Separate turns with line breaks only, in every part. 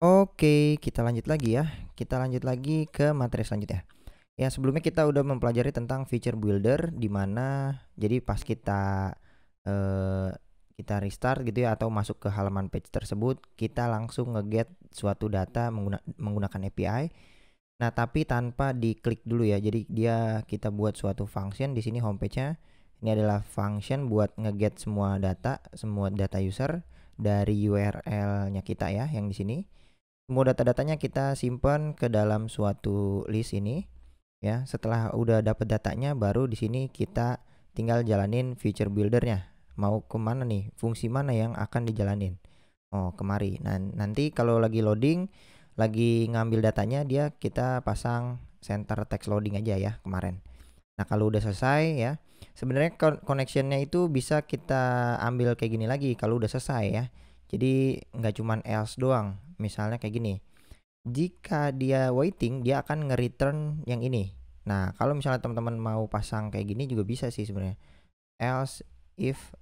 Oke, kita lanjut lagi ya. Kita lanjut lagi ke materi selanjutnya. Ya, sebelumnya kita udah mempelajari tentang feature builder di mana jadi pas eh, kita restart gitu ya atau masuk ke halaman page tersebut, kita langsung nge-get suatu data menggunakan API. Nah, tapi tanpa diklik dulu ya. Jadi kita buat suatu function di sini homepage-nya. Ini adalah function buat nge-get semua data user dari URL-nya kita ya yang di sini. Semua data-datanya kita simpan ke dalam suatu list ini ya. Setelah udah dapat datanya baru di sini kita tinggal jalanin feature buildernya. Mau kemana nih? Fungsi mana yang akan dijalanin? Oh, kemari. Nah, nanti kalau lagi loading, lagi ngambil datanya kita pasang center text loading aja ya kemarin. Nah, kalau udah selesai ya, sebenarnya connectionnya itu bisa kita ambil kayak gini lagi kalau udah selesai ya. Jadi nggak cuman else doang. Misalnya kayak gini. Jika dia waiting, dia akan nge-return yang ini. Nah, kalau misalnya teman-teman mau pasang kayak gini juga bisa sih sebenarnya. Else if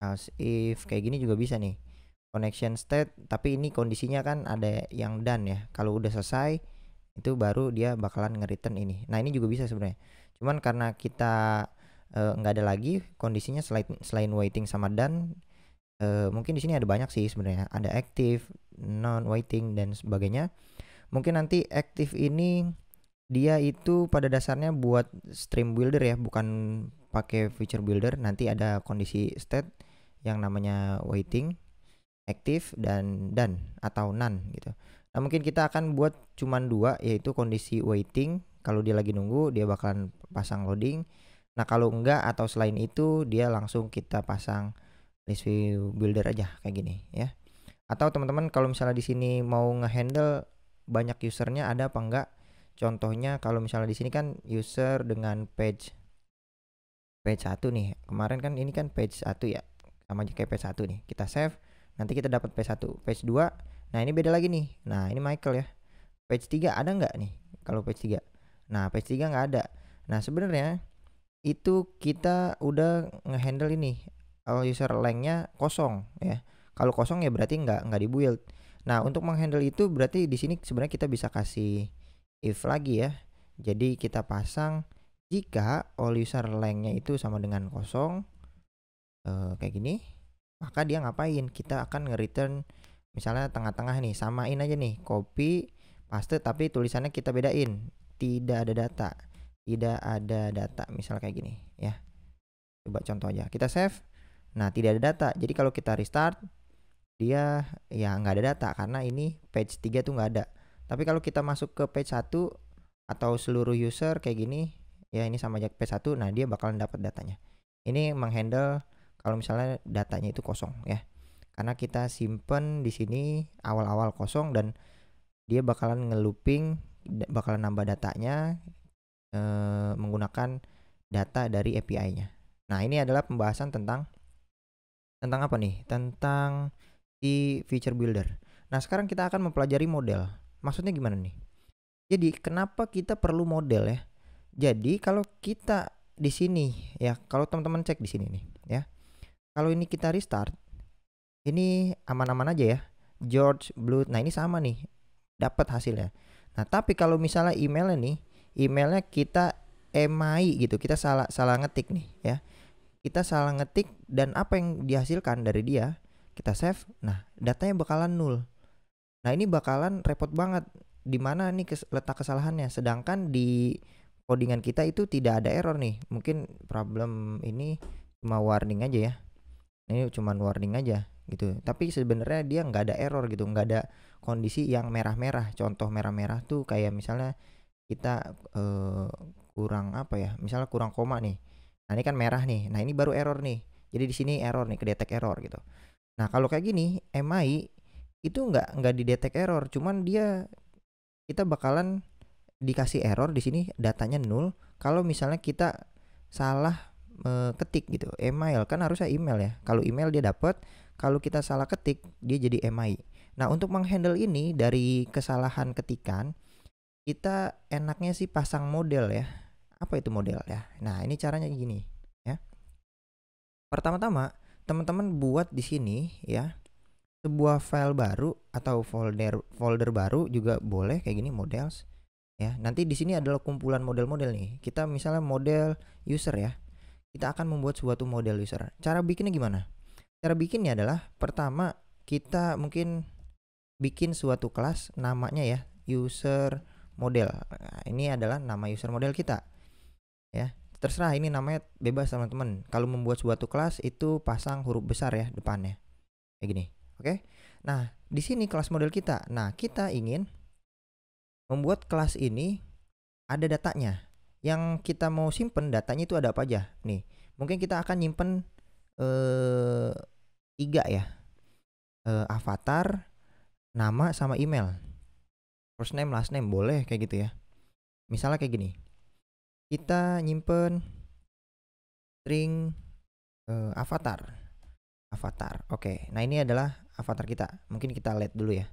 else if kayak gini juga bisa nih. Connection state, tapi ini kondisinya kan ada yang done ya. Kalau udah selesai, itu baru dia bakalan nge-return ini. Nah, ini juga bisa sebenarnya. Cuman karena kita nggak ada lagi kondisinya selain waiting sama done, mungkin di sini ada banyak sih sebenarnya. Ada active, non waiting dan sebagainya. Mungkin nanti active ini dia itu pada dasarnya buat stream builder ya, bukan pakai feature builder. Nanti ada kondisi state yang namanya waiting, active dan done atau none gitu. Nah, mungkin kita akan buat cuman dua, yaitu kondisi waiting. Kalau dia lagi nunggu, dia bakalan pasang loading. Nah, kalau enggak atau selain itu, dia langsung kita pasang list view builder aja kayak gini ya. Atau teman-teman kalau misalnya di sini mau ngehandle banyak usernya ada apa enggak? Contohnya kalau misalnya di sini kan user dengan page 1 nih. Kemarin kan ini kan page 1 ya. Sama aja kayak page 1 nih. Kita save, nanti kita dapat page 1, page 2. Nah, ini beda lagi nih. Nah, ini Michael ya. Page 3 ada nggak nih? Kalau page 3. Nah, page 3 nggak ada. Nah, sebenarnya itu kita udah ngehandle ini. Kalau user length-nya kosong ya. Kalau kosong ya berarti nggak di-build. Nah, untuk menghandle itu berarti di sini sebenarnya kita bisa kasih if lagi ya. Jadi kita pasang jika all user length-nya itu sama dengan kosong, kayak gini, maka dia ngapain? Kita akan nge-return misalnya tengah-tengah nih, samain aja nih, copy, paste tapi tulisannya kita bedain. Tidak ada data. Tidak ada data, misal kayak gini ya. Coba contoh aja. Kita save. Nah, tidak ada data. Jadi kalau kita restart, dia ya nggak ada data karena ini page 3 tuh nggak ada. Tapi kalau kita masuk ke page 1 atau seluruh user kayak gini, ya ini sama aja page 1, nah dia bakalan dapat datanya. Ini menghandle kalau misalnya datanya itu kosong ya. Karena kita simpen di sini awal-awal kosong dan dia bakalan nge-looping, bakalan nambah datanya menggunakan data dari API-nya. Nah, ini adalah pembahasan tentang apa nih? Tentang si feature builder. Nah, sekarang kita akan mempelajari model. Maksudnya gimana nih? Jadi, kenapa kita perlu model ya? Jadi, kalau kita di sini ya, kalau teman-teman cek di sini nih ya. Kalau ini kita restart, ini aman-aman aja ya. George Blue. Nah, ini sama nih. Dapat hasilnya. Nah, tapi kalau misalnya emailnya kita emi gitu. Kita salah salah ngetik nih ya. Kita salah ngetik dan apa yang dihasilkan dari dia kita save. Nah, datanya bakalan nol. Nah, ini bakalan repot banget. Di mana nih letak kesalahannya? Sedangkan di codingan kita itu tidak ada error nih. Mungkin problem ini cuma warning aja ya. Ini cuma warning aja gitu. Tapi sebenarnya dia nggak ada error gitu, nggak ada kondisi yang merah-merah. Contoh merah-merah tuh kayak misalnya kita kurang apa ya? Misalnya kurang koma nih. Nah, ini kan merah nih. Nah, ini baru error nih. Jadi di sini error nih, kedetek error gitu. Nah, kalau kayak gini, MI itu nggak didetek error, cuman kita bakalan dikasih error di sini datanya nol kalau misalnya kita salah ketik gitu. Email kan harusnya email ya. Kalau email dia dapat, kalau kita salah ketik dia jadi MI. Nah, untuk menghandle ini dari kesalahan ketikan, kita enaknya sih pasang model ya. Apa itu model ya? Nah, ini caranya gini ya. Pertama-tama, teman-teman buat di sini ya. sebuah file baru atau folder baru juga boleh kayak gini, models ya. Nanti di sini adalah kumpulan model-model nih. Kita misalnya model user ya. Kita akan membuat suatu model user. Cara bikinnya gimana? Cara bikinnya adalah pertama kita mungkin bikin suatu kelas namanya ya user model. Nah, ini adalah nama user model kita ya. Terserah, ini namanya bebas teman-teman. Kalau membuat suatu kelas itu pasang huruf besar ya depannya. Kayak gini. Oke. Nah, di sini kelas model kita. Nah, kita ingin membuat kelas ini ada datanya. Yang kita mau simpen datanya itu ada apa aja? Nih, mungkin kita akan nyimpen 3 ya. Avatar, nama sama email. First name, last name boleh kayak gitu ya. Misalnya kayak gini. Kita nyimpen string avatar. Oke. Nah, ini adalah avatar kita. Mungkin kita lihat dulu ya.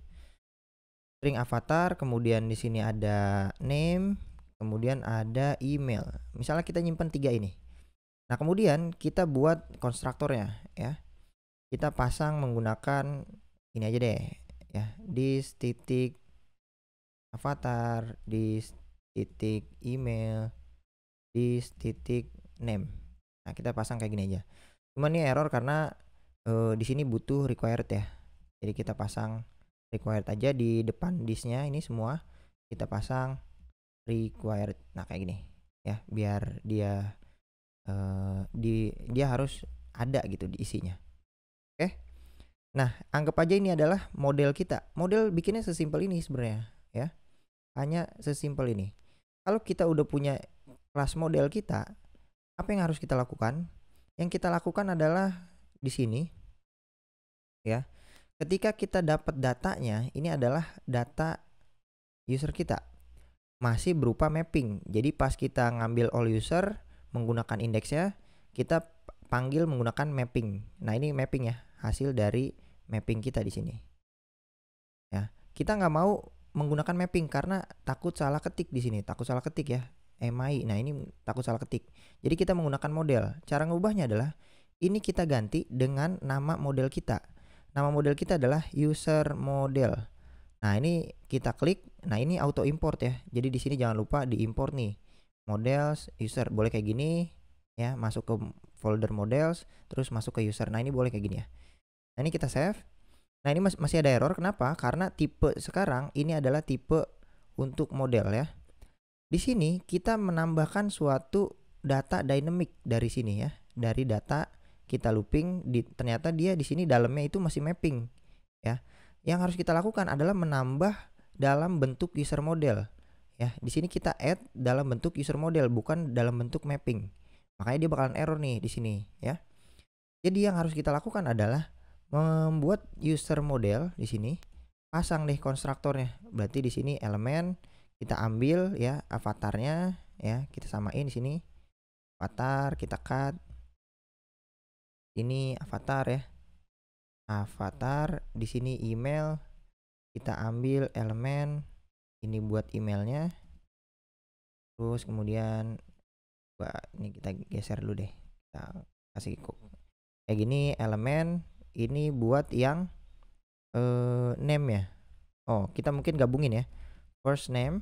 String avatar, kemudian di sini ada name, kemudian ada email. Misalnya kita nyimpen 3 ini. Nah, kemudian kita buat konstruktornya ya. Kita pasang menggunakan ini aja deh ya. This titik avatar, this titik email, this titik name. Nah, kita pasang kayak gini aja. Cuman ini error karena di sini butuh required ya. Jadi kita pasang required aja di depan this-nya ini semua. Kita pasang required. Nah, kayak gini ya, biar dia dia harus ada gitu di isinya. Oke. Nah, anggap aja ini adalah model kita. Model bikinnya sesimpel ini sebenarnya ya. Hanya sesimpel ini. Kalau kita udah punya kelas model kita, apa yang harus kita lakukan? Yang kita lakukan adalah di sini ya. Ketika kita dapat datanya, ini adalah data user kita. Masih berupa mapping. Jadi pas kita ngambil all user menggunakan indeksnya, kita panggil menggunakan mapping. Nah, ini mapping ya, hasil dari mapping kita di sini. Ya, kita nggak mau menggunakan mapping karena takut salah ketik di sini, takut salah ketik ya. MI. Nah, ini takut salah ketik. Jadi kita menggunakan model. Cara ngubahnya adalah ini kita ganti dengan nama model kita. Nama model kita adalah user model. Nah, ini kita klik. Nah, ini auto import ya. Jadi di sini jangan lupa diimport nih. Models, user boleh kayak gini ya, masuk ke folder models, terus masuk ke user. Nah, ini boleh kayak gini ya. Nah, ini kita save. Nah, ini masih ada error. Kenapa? Karena tipe sekarang ini adalah tipe untuk model ya. Di sini kita menambahkan suatu data dynamic dari sini ya. Dari data kita looping, ternyata dia di sini dalamnya itu masih mapping ya. Yang harus kita lakukan adalah menambah dalam bentuk user model ya. Di sini kita add dalam bentuk user model, bukan dalam bentuk mapping. Makanya dia bakalan error nih di sini ya. Jadi yang harus kita lakukan adalah membuat user model di sini, pasang deh konstruktornya. Berarti di sini elemen kita ambil ya avatarnya ya, kita samain di sini. Avatar kita cut. Ini avatar ya. Avatar di sini email, kita ambil elemen ini buat emailnya. Terus kemudian ini kita geser dulu deh. Kita kasih kayak gini elemen, ini buat yang name ya. Oh, kita mungkin gabungin ya. First name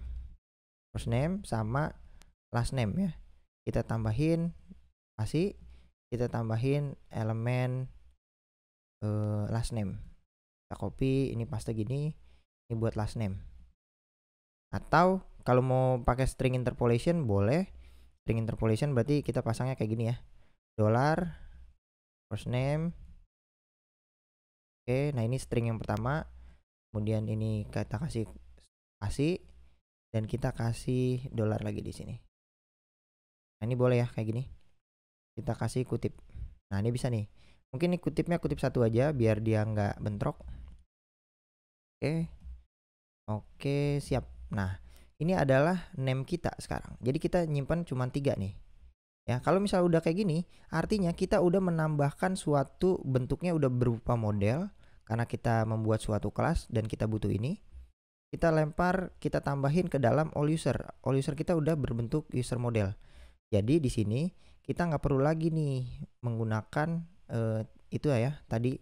sama last name ya. Kita tambahin kasih, kita tambahin elemen last name. Kita copy, ini paste gini, ini buat last name. Atau kalau mau pakai string interpolation boleh. String interpolation berarti kita pasangnya kayak gini ya. Dollar first name. Oke, nah ini string yang pertama. Kemudian ini kita kasih dan kita kasih dollar lagi di sini. Nah, ini boleh ya kayak gini. Kita kasih kutip. Nah, ini bisa nih. Mungkin ini kutipnya kutip satu aja biar dia nggak bentrok. Oke, siap. Nah, ini adalah name kita sekarang. Jadi kita nyimpan cuma 3 nih. Ya, kalau misalnya udah kayak gini, artinya kita udah menambahkan suatu bentuknya udah berupa model karena kita membuat suatu kelas dan kita butuh ini. Kita lempar, kita tambahin ke dalam all user. All user kita udah berbentuk user model. Jadi di sini kita nggak perlu lagi nih menggunakan itu ya tadi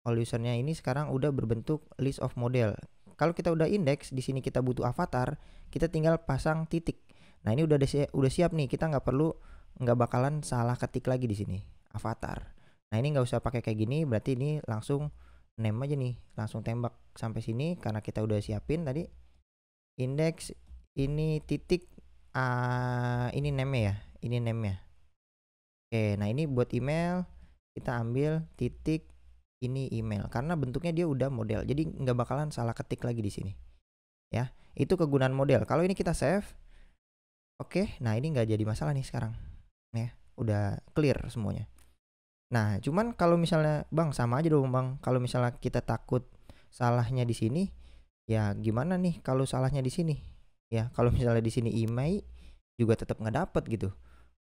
all usernya ini sekarang udah berbentuk list of model. Kalau kita udah indeks, di sini kita butuh avatar, kita tinggal pasang titik. Nah, ini udah siap nih, kita nggak bakalan salah ketik lagi di sini, avatar. Nah, ini nggak usah pakai kayak gini, berarti ini langsung name aja nih, langsung tembak sampai sini karena kita udah siapin tadi indeks ini titik ini name ya, ini name ya. Oke, nah ini buat email kita ambil titik ini email karena bentuknya dia udah model, jadi nggak bakalan salah ketik lagi di sini ya. Itu kegunaan model. Kalau ini kita save, oke, nah ini nggak jadi masalah nih sekarang ya, udah clear semuanya. Nah cuman kalau misalnya bang sama aja dong bang, kalau misalnya kita takut salahnya di sini ya gimana nih kalau salahnya di sini ya, kalau misalnya di sini email juga tetap nggak dapet gitu.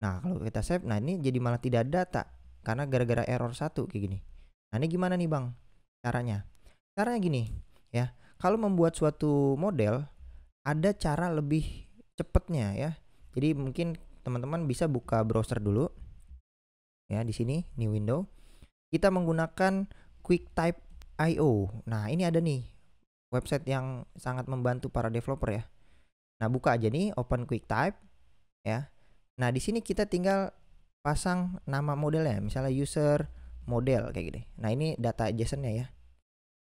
Nah kalau kita save, nah ini jadi malah tidak ada data karena gara-gara error satu kayak gini. Nah ini gimana nih bang caranya? Caranya gini ya, kalau membuat suatu model ada cara lebih cepetnya ya. Jadi mungkin teman-teman bisa buka browser dulu ya, di sini new window. Kita menggunakan QuickType.io. Nah ini ada nih website yang sangat membantu para developer ya. Nah buka aja nih, open QuickType ya. Nah di sini kita tinggal pasang nama modelnya, misalnya user model kayak gini. Nah ini data JSON-nya ya.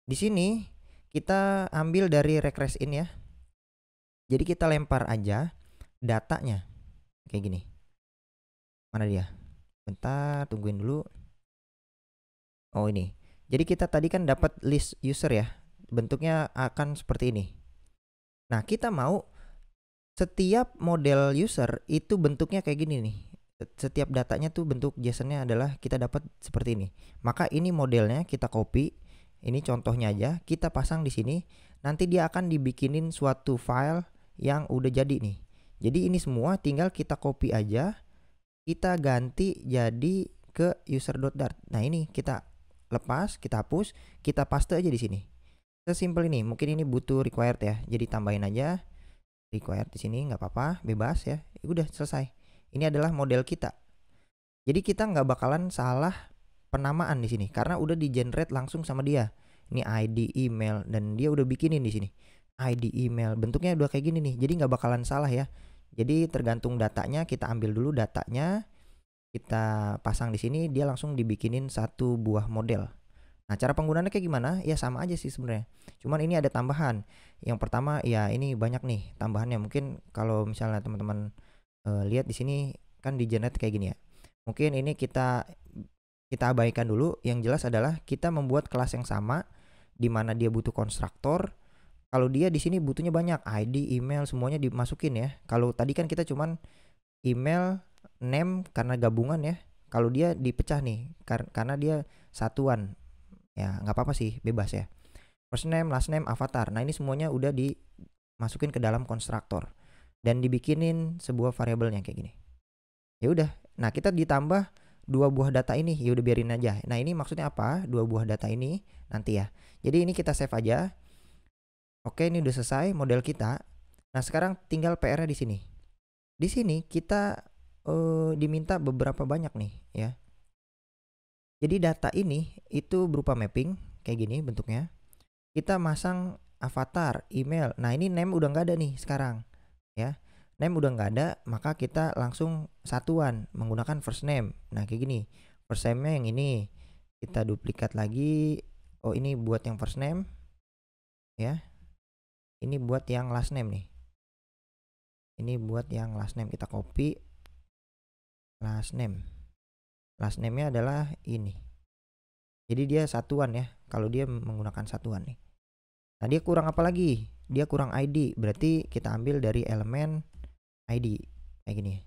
Di sini kita ambil dari regress in ya. Jadi kita lempar aja datanya kayak gini. Mana dia? Bentar, tungguin dulu. Oh ini. Jadi kita tadi kan dapat list user ya. Bentuknya akan seperti ini. Nah kita mau setiap model user itu bentuknya kayak gini nih. Setiap datanya tuh bentuk JSON-nya adalah kita dapat seperti ini. Maka ini modelnya kita copy. Ini contohnya aja, kita pasang di sini. Nanti dia akan dibikinin suatu file yang udah jadi nih. Jadi ini semua tinggal kita copy aja, kita ganti jadi ke user.dart. Nah ini kita lepas, kita hapus, kita paste aja di sini. Sesimpel ini. Mungkin ini butuh required ya. Jadi tambahin aja required di sini, nggak apa-apa, bebas ya. Udah selesai. Ini adalah model kita. Jadi kita nggak bakalan salah penamaan di sini karena udah di generate langsung sama dia. Ini ID, email, dan dia udah bikinin di sini. ID, email, bentuknya udah kayak gini nih. Jadi nggak bakalan salah ya. Jadi tergantung datanya, kita ambil dulu datanya, kita pasang di sini, dia langsung dibikinin satu buah model. Nah cara penggunaannya kayak gimana? Ya sama aja sih sebenarnya. Cuman ini ada tambahan. Yang pertama ya ini banyak nih tambahannya. Mungkin kalau misalnya teman-teman lihat di sini kan di generate kayak gini ya. Mungkin ini kita abaikan dulu. Yang jelas adalah kita membuat kelas yang sama di mana dia butuh konstruktor. Kalau dia di sini butuhnya banyak, ID, email semuanya dimasukin ya. Kalau tadi kan kita cuman email, name karena gabungan ya. Kalau dia dipecah nih karena dia satuan. Ya nggak apa-apa sih, bebas ya. First name, last name, avatar. Nah ini semuanya udah dimasukin ke dalam konstruktor dan dibikinin sebuah variabelnya kayak gini. Ya udah. Nah kita ditambah dua buah data ini, ya udah biarin aja. Nah ini maksudnya apa? Dua buah data ini nanti ya. Jadi ini kita save aja. Oke, ini udah selesai model kita. Nah sekarang tinggal PR-nya di sini. Di sini kita diminta beberapa banyak nih ya. Jadi data ini itu berupa mapping kayak gini bentuknya. Kita masang avatar, email. Nah ini name udah nggak ada nih sekarang ya. Name udah nggak ada, maka kita langsung satuan menggunakan first name. Nah kayak gini, first name-nya yang ini. Kita duplikat lagi. Oh ini buat yang first name ya. Ini buat yang last name nih. Ini buat yang last name, kita copy last name. Last name-nya adalah ini. Jadi dia satuan ya, kalau dia menggunakan satuan nih. Nah dia kurang apa lagi? Dia kurang ID, berarti kita ambil dari elemen ID kayak gini.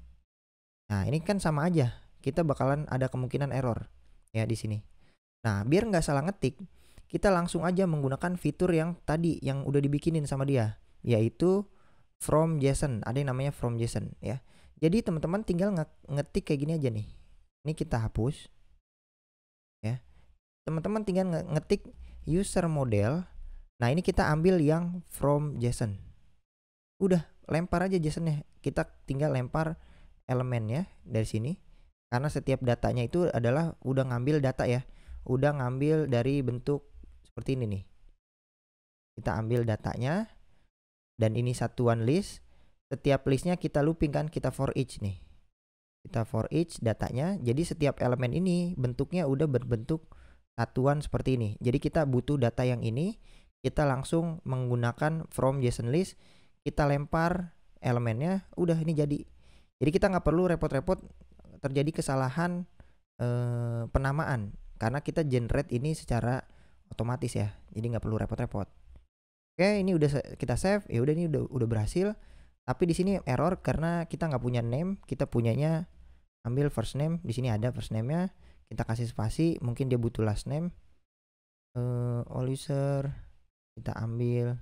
Nah ini kan sama aja, kita bakalan ada kemungkinan error ya di sini. Nah biar nggak salah ngetik, kita langsung aja menggunakan fitur yang tadi yang udah dibikinin sama dia, yaitu from JSON. Ada yang namanya from JSON ya. Jadi teman-teman tinggal ngetik kayak gini aja nih. Ini kita hapus ya. Teman-teman tinggal ngetik user model. Nah ini kita ambil yang from JSON. Udah lempar aja JSON-nya. Kita tinggal lempar elemennya dari sini. Karena setiap datanya itu adalah udah ngambil data ya. udah ngambil dari bentuk seperti ini nih. Kita ambil datanya dan ini satuan list. Setiap listnya kita looping kan, kita for each nih. Kita for each datanya. Jadi setiap elemen ini bentuknya udah berbentuk satuan seperti ini. Jadi kita butuh data yang ini, kita langsung menggunakan from JSON list, kita lempar elemennya, udah ini jadi. Jadi kita nggak perlu repot-repot terjadi kesalahan penamaan karena kita generate ini secara otomatis ya. Jadi nggak perlu repot-repot. Oke, ini udah kita save. Ya udah, ini udah berhasil. Tapi di sini error karena kita nggak punya name, kita punyanya ambil first name. Di sini ada first name-nya. Kita kasih spasi, mungkin dia butuh last name. All user, kita ambil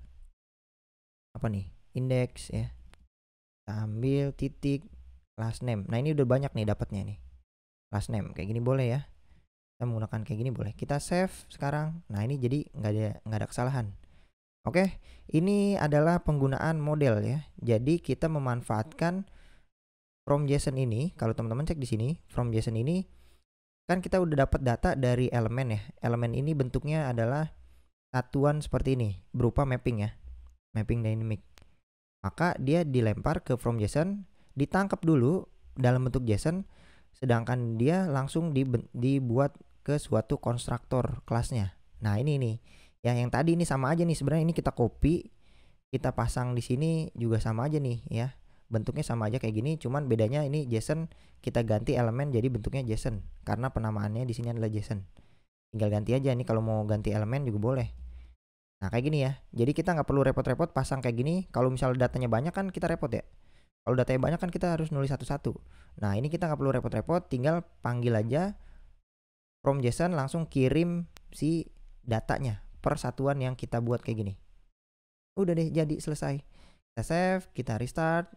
apa nih? Index ya. Kita ambil titik last name. Nah, ini udah banyak nih dapatnya nih. Last name kayak gini boleh ya. Kita menggunakan kayak gini boleh. Kita save sekarang. Nah, ini jadi nggak ada kesalahan. Oke, ini adalah penggunaan model ya. Jadi kita memanfaatkan from JSON ini. Kalau teman-teman cek di sini, from JSON ini kan kita udah dapat data dari elemen ya. Elemen ini bentuknya adalah satuan seperti ini, berupa mapping ya. Mapping dynamic. Maka dia dilempar ke from JSON, ditangkap dulu dalam bentuk JSON, sedangkan dia langsung dibuat ke suatu konstruktor kelasnya. Nah, ini nih. Ya, yang tadi ini sama aja nih, sebenarnya ini kita copy, kita pasang di sini juga sama aja nih ya. Bentuknya sama aja kayak gini, cuman bedanya ini JSON kita ganti elemen jadi bentuknya JSON karena penamaannya di sini adalah JSON. Tinggal ganti aja nih, kalau mau ganti elemen juga boleh. Nah, kayak gini ya. Jadi kita nggak perlu repot-repot pasang kayak gini. Kalau misalnya datanya banyak kan kita repot ya. Kalau datanya banyak kan kita harus nulis satu-satu. Nah, ini kita nggak perlu repot-repot, tinggal panggil aja from JSON, langsung kirim si datanya per satuan yang kita buat kayak gini. Udah deh, jadi selesai. Kita save, kita restart,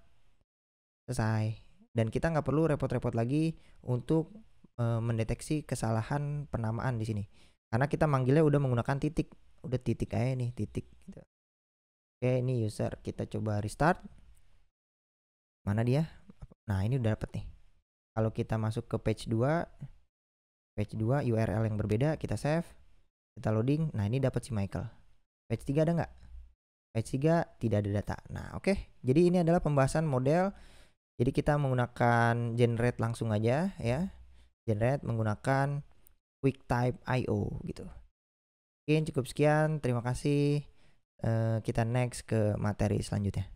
selesai. Dan kita nggak perlu repot-repot lagi untuk mendeteksi kesalahan penamaan di sini. Karena kita manggilnya udah menggunakan titik. Udah titik aja nih, titik gitu. Oke, ini user, kita coba restart. Mana dia? Nah, ini udah dapet nih. Kalau kita masuk ke page 2 URL yang berbeda, kita save, kita loading. Nah, ini dapat si Michael. Page 3 ada nggak? Page 3 tidak ada data. Nah, oke. Jadi ini adalah pembahasan model. Jadi kita menggunakan generate langsung aja ya. Generate menggunakan QuickType IO gitu. Oke, cukup sekian. Terima kasih. Kita next ke materi selanjutnya.